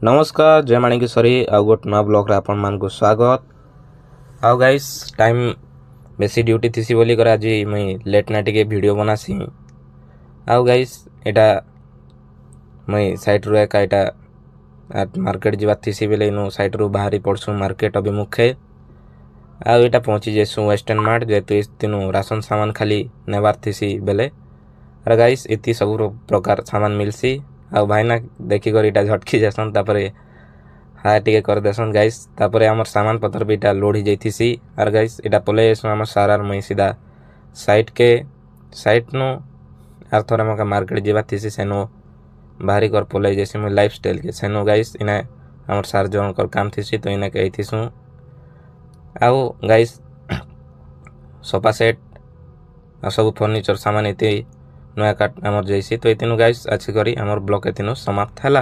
नमस्कार जय माणिकेश्वरी आउ गोटे नुआ ब्लॉग आपण मान को स्वागत। आउ गाइस टाइम बेसी ड्यूटी थीसी बोली कर आज मुई लेट ना टिके वीडियो बनासी। आउ गाइस एटा मुई साइट रू एका एटा मार्केट जीवा थीसी बेले नु साइट रू बाहरी पड़सु मार्केट अभिमुखे। आउ एटा पहुंची जेसु वेस्टर्न मार्ट जेतु इस्तिनु राशन सामान खाली नेबार थीसी बेले अरे गाइस इति सब प्रकार सामान मिलसी। आ भाईना देखी कर इटा झटकी जासन तापरे हाय टिके कर देसन गाइस। तापरे हमर सामान पत्र भी इटा लोड ही जैथिसी। और गाइस इटा पले एसु हमर सारार मई सीधा साइट नु आर थोड़ा मका मार्केट जीवा थीसी सेनो बाहरी कर पले जैसे मु लाइफस्टाइल के सेनो गाइस इना हमर सार जन कर काम थीसी तो इना के थीसु। आउ गाइस सोफा सेट आ सब फर्नीचर सामान इति नया काट हमर जैसी तो इतिनु गाइस अच्छी करी हमर ब्लॉग एतिनु समाप्त हैला।